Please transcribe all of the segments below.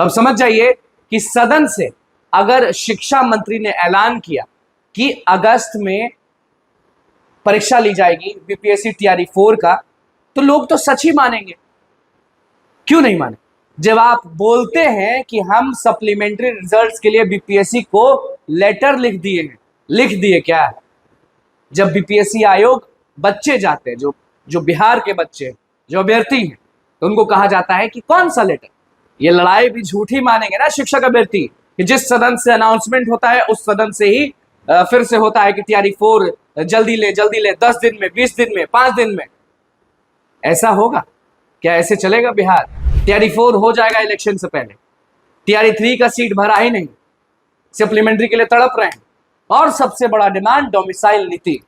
तो अब समझ जाइए कि सदन से अगर शिक्षा मंत्री ने ऐलान किया कि अगस्त में परीक्षा ली जाएगी बीपीएससी टीआरई 4 का, तो लोग तो सच ही मानेंगे। क्यों नहीं माने? जब आप बोलते हैं कि हम सप्लीमेंट्री रिजल्ट्स के लिए बीपीएससी को लेटर लिख दिए हैं, लिख दिए क्या है? जब बीपीएससी आयोग बच्चे जाते हैं, जो बिहार के बच्चे जो अभ्यर्थी हैं, तो उनको कहा जाता है कि कौन सा लेटर? ये लड़ाई भी झूठी मानेंगे ना शिक्षक अभ्यर्थी कि जिस सदन से अनाउंसमेंट होता है उस सदन से ही फिर से होता है कि टीआरई 4 जल्दी ले 10 दिन में, 20 दिन में, 5 दिन में। ऐसा होगा क्या? ऐसे चलेगा बिहार? टीआरई 4 हो जाएगा इलेक्शन से पहले। टीआरई 3 का सीट भरा ही नहीं, सप्लीमेंट्री के लिए तड़प रहे हैं। और सबसे बड़ा डिमांड डोमिसाइल नीति,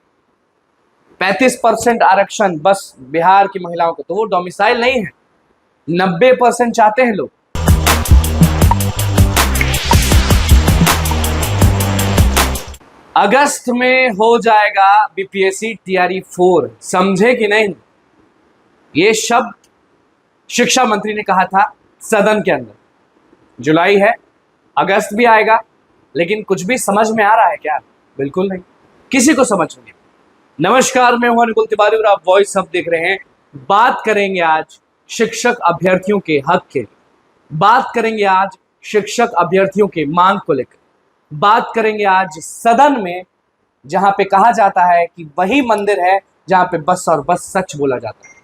35% आरक्षण बस बिहार की महिलाओं को, तो वो डोमिसाइल नहीं है, 90% चाहते हैं लोग। अगस्त में हो जाएगा बीपीएससी टीआरई 4, समझे कि नहीं? ये शब्द शिक्षा मंत्री ने कहा था सदन के अंदर। जुलाई है, अगस्त भी आएगा, लेकिन कुछ भी समझ में आ रहा है क्या? बिल्कुल नहीं, किसी को समझ नहीं। नमस्कार, मैं हूं अनुकुल तिवारी और आप वॉइस हब देख रहे हैं। बात करेंगे आज शिक्षक अभ्यर्थियों के हक के, बात करेंगे आज शिक्षक अभ्यर्थियों के मांग को लेकर, बात करेंगे आज सदन में जहां पे कहा जाता है कि वही मंदिर है जहां पे बस और बस सच बोला जाता है।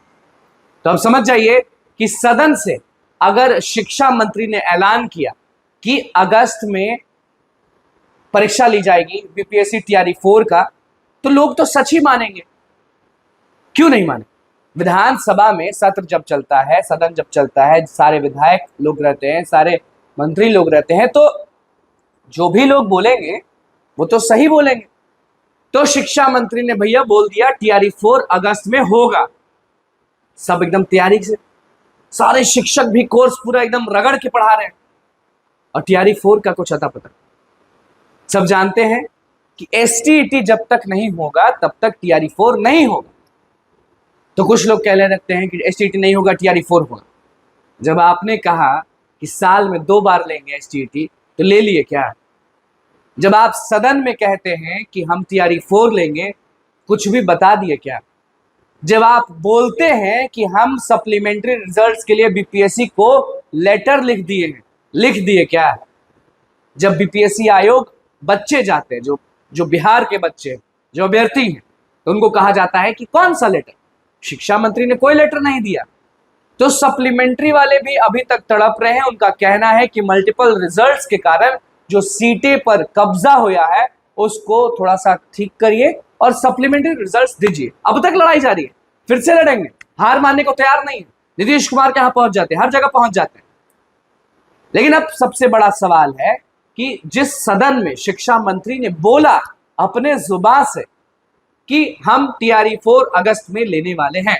तो अब समझ जाइए कि सदन से अगर शिक्षा मंत्री ने ऐलान किया कि अगस्त में परीक्षा ली जाएगी बीपीएससी टीआरई 4 का, तो लोग तो सच ही मानेंगे। क्यों नहीं माने? विधानसभा में सत्र जब चलता है, सदन जब चलता है, सारे विधायक लोग रहते हैं, सारे मंत्री लोग रहते हैं, तो जो भी लोग बोलेंगे वो तो सही बोलेंगे। तो शिक्षा मंत्री ने भैया बोल दिया टीआरई 4 अगस्त में होगा। सब एकदम तैयारी से, सारे शिक्षक भी कोर्स पूरा एकदम रगड़ के पढ़ा रहे हैं, और टीआरई 4 का कुछ अता पता। सब जानते हैं कि एसटीईटी जब तक नहीं होगा तब तक टीआरई 4 नहीं होगा। तो कुछ लोग कहने लगते हैं कि एसटीईटी नहीं होगा, टीआरई 4 होगा। जब आपने कहा कि साल में 2 बार लेंगे एसटीईटी, तो ले लिए क्या? जब आप सदन में कहते हैं कि हम टीआरई 4 लेंगे, कुछ भी बता दिए क्या? जब आप बोलते हैं कि हम सप्लीमेंट्री रिजल्ट्स के लिए बीपीएससी को लेटर लिख दिए हैं, लिख दिए क्या? जब बीपीएससी आयोग बच्चे जाते हैं, जो बिहार के बच्चे जो अभ्यर्थी हैं, तो उनको कहा जाता है कि कौन सा लेटर? शिक्षा मंत्री ने कोई लेटर नहीं दिया। तो सप्लीमेंट्री वाले भी अभी तक तड़प रहे हैं। उनका कहना है कि मल्टीपल रिजल्ट्स के कारण जो सीटें पर कब्जा हुआ है उसको थोड़ा सा ठीक करिए और सप्लीमेंट्री रिजल्ट्स दीजिए। अब तक लड़ाई जारी है, फिर से लड़ेंगे, हार मानने को तैयार नहीं है। नीतीश कुमार के यहां पहुंच जाते हैं, हर जगह पहुंच जाते हैं। लेकिन अब सबसे बड़ा सवाल है कि जिस सदन में शिक्षा मंत्री ने बोला अपने जुबान से कि हम टीआरई 4 अगस्त में लेने वाले हैं,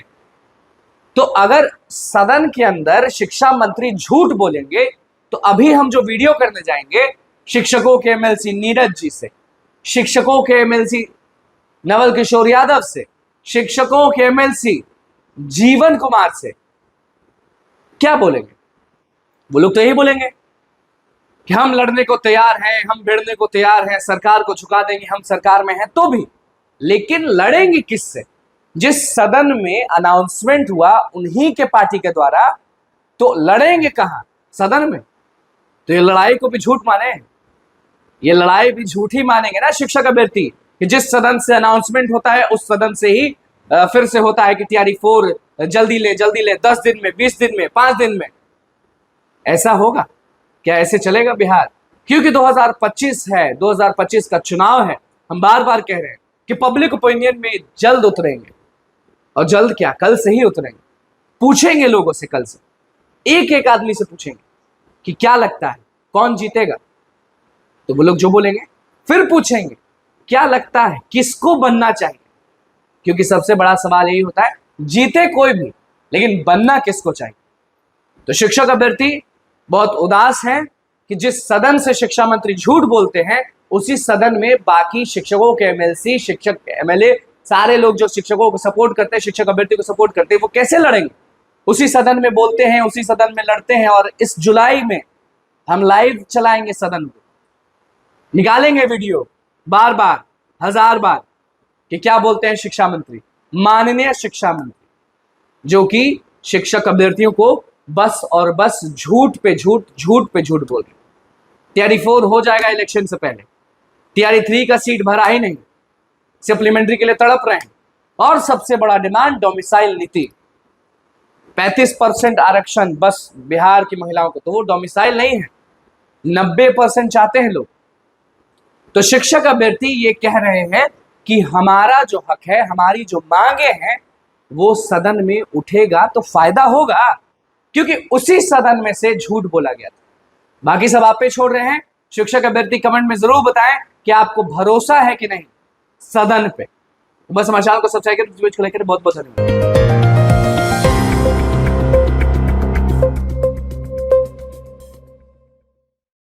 तो अगर सदन के अंदर शिक्षा मंत्री झूठ बोलेंगे, तो अभी हम जो वीडियो करने जाएंगे शिक्षकों के एमएलसी नीरज जी से, शिक्षकों के एमएलसी नवल किशोर यादव से, शिक्षकों के एमएलसी जीवन कुमार से, क्या बोलेंगे? वो लोग तो यही बोलेंगे कि हम लड़ने को तैयार हैं, हम भिड़ने को तैयार हैं, सरकार को झुका देंगे, हम सरकार में हैं तो भी। लेकिन लड़ेंगे किससे? जिस सदन में अनाउंसमेंट हुआ उन्हीं के पार्टी के द्वारा, तो लड़ेंगे कहां? सदन में। तो ये लड़ाई को भी झूठ माने, ये लड़ाई भी झूठी मानेंगे ना शिक्षक अभ्यर्थी कि जिस सदन से अनाउंसमेंट होता है उस सदन से ही फिर से होता है कि टीआरई 4 जल्दी ले 10 दिन में, 20 दिन में, 5 दिन में। ऐसा होगा क्या? ऐसे चलेगा बिहार? क्योंकि 2025 है, 2025 का चुनाव है। हम बार बार कह रहे हैं कि पब्लिक ओपिनियन में जल्द उतरेंगे, और जल्द क्या, कल से ही उतरेंगे। पूछेंगे लोगों से, कल से एक एक आदमी से पूछेंगे कि क्या लगता है कौन जीतेगा, तो वो लोग जो बोलेंगे फिर पूछेंगे क्या लगता है किसको बनना चाहिए। क्योंकि सबसे बड़ा सवाल यही होता है, जीते कोई भी लेकिन बनना किसको चाहिए। तो शिक्षक अभ्यर्थी बहुत उदास हैं कि जिस सदन से शिक्षा मंत्री झूठ बोलते हैं उसी सदन में बाकी शिक्षकों के एमएलसी, शिक्षक एमएलए, सारे लोग जो शिक्षकों को सपोर्ट करते हैं, शिक्षक अभ्यर्थी को सपोर्ट करते हैं, वो कैसे लड़ेंगे? उसी सदन में बोलते हैं, उसी सदन में लड़ते हैं। और इस जुलाई में हम लाइव चलाएंगे सदन को, निकालेंगे वीडियो बार बार, 1000 बार कि क्या बोलते हैं शिक्षा मंत्री, माननीय शिक्षा मंत्री, जो कि शिक्षक अभ्यर्थियों को बस और बस झूठ पे झूठ बोल रहे। टीआरई 4 हो जाएगा इलेक्शन से पहले। टीआरई 3 का सीट भरा ही नहीं, सप्लीमेंट्री के लिए तड़प रहे हैं। और सबसे बड़ा डिमांड डोमिसाइल नीति, 35% आरक्षण बस बिहार की महिलाओं को, तो वो डोमिसाइल नहीं है, 90% चाहते हैं लोग। तो शिक्षक अभ्यर्थी ये कह रहे हैं कि हमारा जो हक है, हमारी जो मांगे हैं, वो सदन में उठेगा तो फायदा होगा, क्योंकि उसी सदन में से झूठ बोला गया था। बाकी सब आप पे छोड़ रहे हैं। शिक्षक अभ्यर्थी कमेंट में जरूर बताएं कि आपको भरोसा है कि नहीं सदन पे। बस हमारे चैनल को सब्सक्राइब करें, बहुत बहुत धन्यवाद।